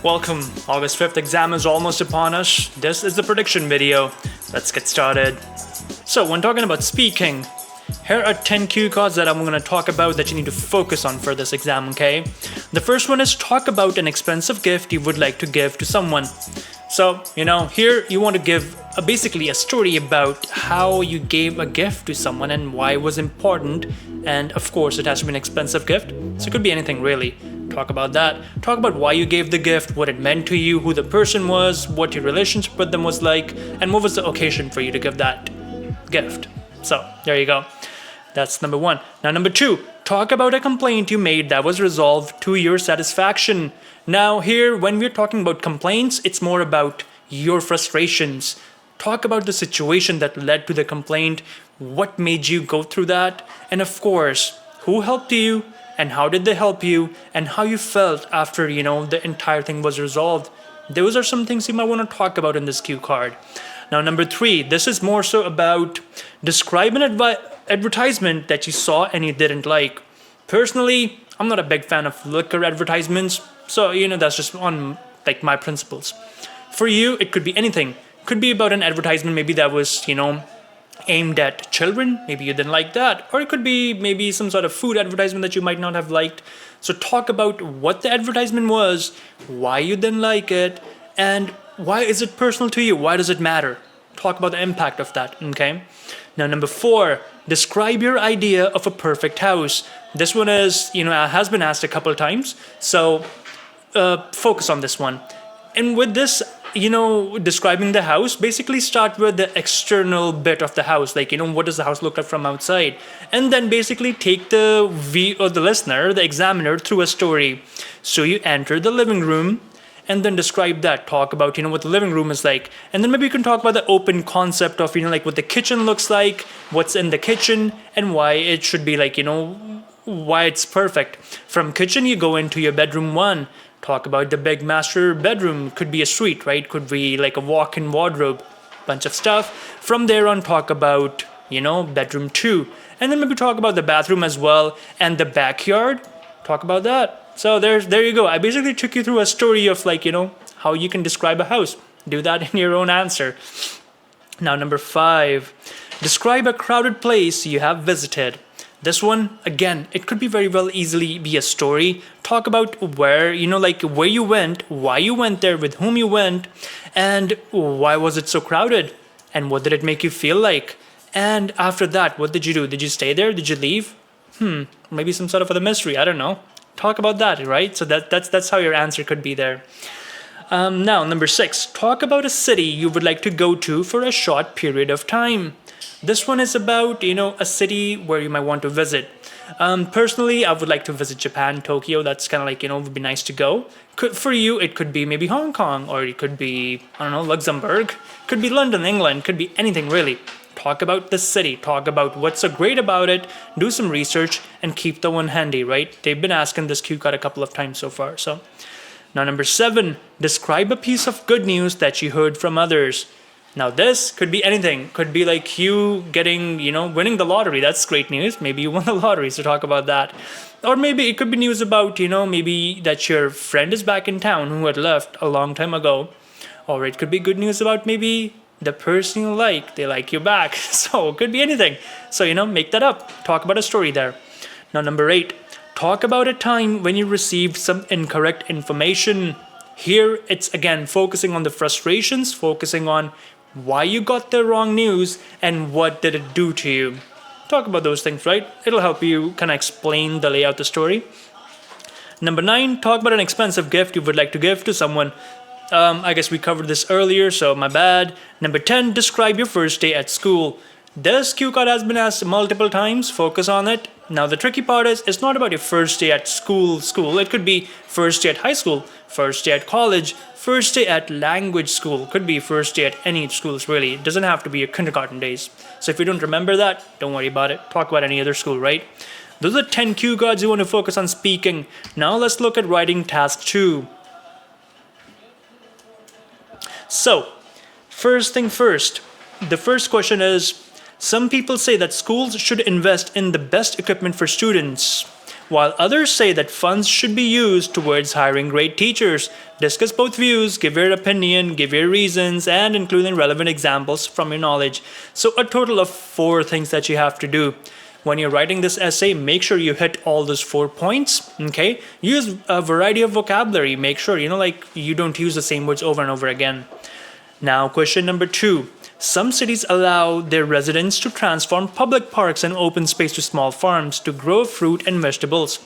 Welcome. August 5th exam is almost upon us. This is the prediction video. Let's get started. So when talking about speaking, here are 10 cue cards that I'm going to talk about that you need to focus on for this exam, okay? The first one is talk about an expensive gift you would like to give to someone. So, here you want to give basically a story about how you gave a gift to someone and why it was important. And of course, it has to be an expensive gift. So it could be anything really. Talk about that. Talk about why you gave the gift, what it meant to you, who the person was, what your relationship with them was like, and what was the occasion for you to give that gift. So there you go. That's number one. Now, number two, talk about a complaint you made that was resolved to your satisfaction. Now, here, when we're talking about complaints, it's more about your frustrations. Talk about the situation that led to the complaint, what made you go through that, and of course, who helped you, and how did they help you, and how you felt after, the entire thing was resolved. Those are some things you might want to talk about in this cue card. Now, number three, this is more so about describe an advertisement that you saw and you didn't like. Personally, I'm not a big fan of liquor advertisements, so that's just on my principles. For you, it could be anything. Could be about an advertisement maybe that was aimed at children. Maybe you didn't like that, or it could be maybe some sort of food advertisement that you might not have liked. So talk about what the advertisement was, why you didn't like it, and why is it personal to you? Why does it matter? Talk about the impact of that. Okay. Now, number four, describe your idea of a perfect house. This one is, has been asked a couple of times. So focus on this one. And with this, describing the house, basically start with the external bit of the house. What does the house look like from outside? And then basically take the view of the listener, the examiner, through a story. So you enter the living room and then describe that. Talk about, what the living room is like. And then maybe you can talk about the open concept of, what the kitchen looks like, what's in the kitchen, and why it should be why it's perfect. From kitchen, you go into your bedroom one. Talk about the big master bedroom. Could be a suite, right? Could be like a walk-in wardrobe, bunch of stuff. From there on, talk about, bedroom two. And then maybe talk about the bathroom as well and the backyard. Talk about that. So there you go. I basically took you through a story of how you can describe a house. Do that in your own answer. Now, number five, describe a crowded place you have visited. This one, again, it could be very well easily be a story. Talk about where, where you went, why you went there, with whom you went, and why was it so crowded, and what did it make you feel like? And after that, what did you do? Did you stay there? Did you leave? Maybe some sort of other mystery. I don't know. Talk about that, right? So that's how your answer could be there. Now, number six, talk about a city you would like to go to for a short period of time. This one is about, a city where you might want to visit. Personally, I would like to visit Japan, Tokyo. That's kind of would be nice to go. For you, it could be maybe Hong Kong, or it could be, Luxembourg. Could be London, England. Could be anything really. Talk about the city. Talk about what's so great about it. Do some research and keep the one handy, right? They've been asking this cue card a couple of times so far. So now, number seven, describe a piece of good news that you heard from others. Now, this could be anything. Could be like you getting, winning the lottery. That's great news. Maybe you won the lottery, so talk about that. Or maybe it could be news about, maybe that your friend is back in town who had left a long time ago. Or it could be good news about maybe the person you like, they like you back. So it could be anything. So, make that up. Talk about a story there. Now, number eight, talk about a time when you received some incorrect information. Here, it's again focusing on the frustrations, focusing on why you got the wrong news and what did it do to you. Talk about those things, right? It'll help you kind of explain the layout of the story. Number nine, talk about an expensive gift you would like to give to someone. I guess we covered this earlier, so my bad. Number 10, describe your first day at school. This cue card has been asked multiple times. Focus on it. Now, the tricky part is it's not about your first day at school. It could be first day at high school, first day at college, first day at language school. Could be first day at any schools, really. It doesn't have to be your kindergarten days. So if you don't remember that, don't worry about it. Talk about any other school, right? Those are 10 cue cards you want to focus on speaking. Now, let's look at writing task 2. So, first thing first. The first question is, some people say that schools should invest in the best equipment for students. while others say that funds should be used towards hiring great teachers. Discuss both views, give your opinion, give your reasons, and include relevant examples from your knowledge. So a total of 4 things that you have to do. When you're writing this essay, make sure you hit all those 4 points, okay? Use a variety of vocabulary. Make sure, you don't use the same words over and over again. Now, question number 2. Some cities allow their residents to transform public parks and open space to small farms to grow fruit and vegetables.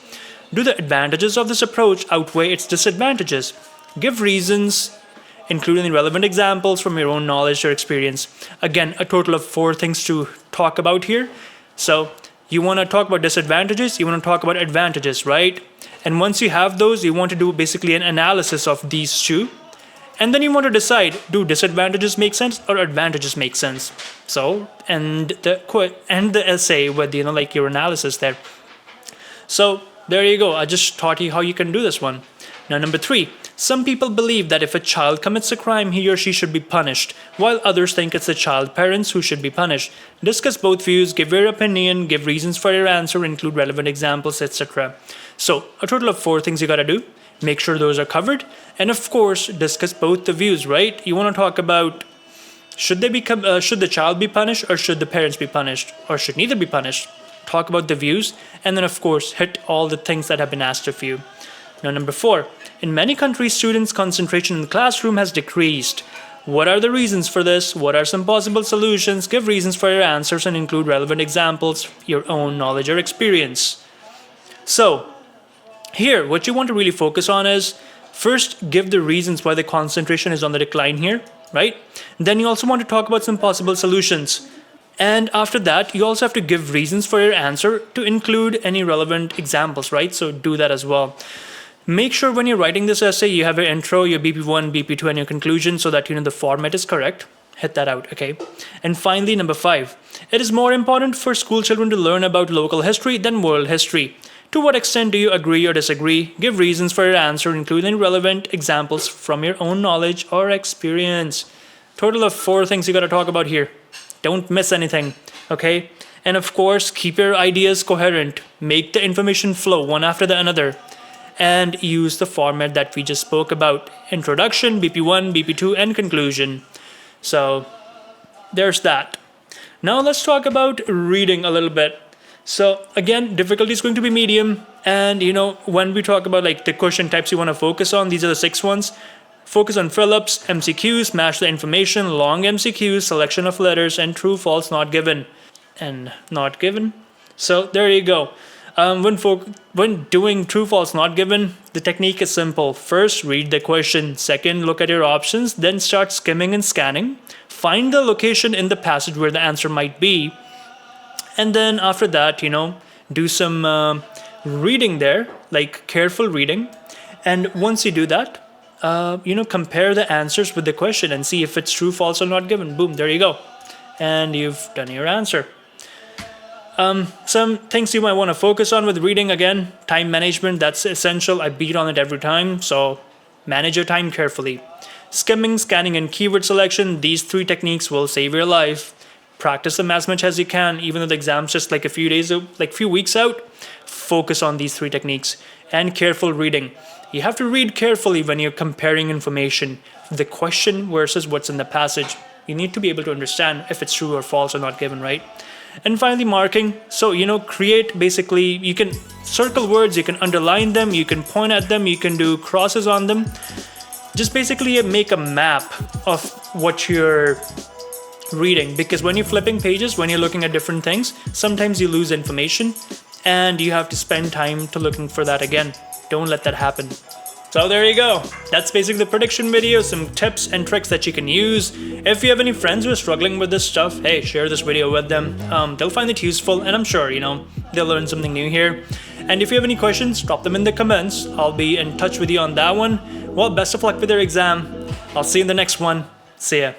Do the advantages of this approach outweigh its disadvantages? Give reasons, including relevant examples from your own knowledge or experience. Again, a total of 4 things to talk about here. So you want to talk about disadvantages, you want to talk about advantages, right? And once you have those, you want to do basically an analysis of these 2. And then you want to decide, do disadvantages make sense or advantages make sense? So, end the essay with, your analysis there. So, there you go. I just taught you how you can do this one. Now, number 3. Some people believe that if a child commits a crime, he or she should be punished, while others think it's the child parents who should be punished. Discuss both views, give your opinion, give reasons for your answer, include relevant examples, etc. So, a total of 4 things you gotta do. Make sure those are covered. And of course, discuss both the views, right? You want to talk about should the child be punished or should the parents be punished or should neither be punished? Talk about the views and then of course hit all the things that have been asked of you. Now, number 4. In many countries, students' concentration in the classroom has decreased. What are the reasons for this? What are some possible solutions? Give reasons for your answers and include relevant examples, your own knowledge or experience. So, here, what you want to really focus on is, first, give the reasons why the concentration is on the decline here, right? Then you also want to talk about some possible solutions. And after that, you also have to give reasons for your answer to include any relevant examples, right? So do that as well. Make sure when you're writing this essay, you have your intro, your BP1, BP2, and your conclusion so that the format is correct. Hit that out, okay? And finally, number 5. It is more important for school children to learn about local history than world history. To what extent do you agree or disagree? Give reasons for your answer, including relevant examples from your own knowledge or experience. Total of 4 things you gotta talk about here. Don't miss anything, okay? And of course, keep your ideas coherent. Make the information flow one after the another. And use the format that we just spoke about. Introduction, BP1, BP2, and conclusion. So, there's that. Now let's talk about reading a little bit. So again, difficulty is going to be medium. And when we talk about the question types you want to focus on, these are the 6 ones. Focus on fill-ups, MCQs, match the information, long MCQs, selection of letters, and true, false, not given, and not given. So there you go. When doing true, false, not given, the technique is simple. First, read the question. Second, look at your options. Then start skimming and scanning. Find the location in the passage where the answer might be. And then after that, do some reading there, careful reading. And once you do that, compare the answers with the question and see if it's true, false, or not given. Boom, there you go. And you've done your answer. Some things you might want to focus on with reading, again, time management, that's essential. I beat on it every time, so manage your time carefully. Skimming, scanning, and keyword selection, these 3 techniques will save your life. Practice them as much as you can, even though the exam's just a few weeks out. Focus on these 3 techniques. And careful reading. You have to read carefully when you're comparing information, the question versus what's in the passage. You need to be able to understand if it's true or false or not given, right? And finally, marking. So, create basically, you can circle words, you can underline them, you can point at them, you can do crosses on them. Just basically make a map of what you're reading, because when you're flipping pages, when you're looking at different things, sometimes you lose information and you have to spend time to looking for that again. Don't let that happen. So there you go. That's basically the prediction video, some tips and tricks that you can use. If you have any friends who are struggling with this stuff, hey, share this video with them. They'll find it useful, and I'm sure, they'll learn something new here. And if you have any questions, drop them in the comments. I'll be in touch with you on that one. Well, best of luck with your exam. I'll see you in the next one. See ya.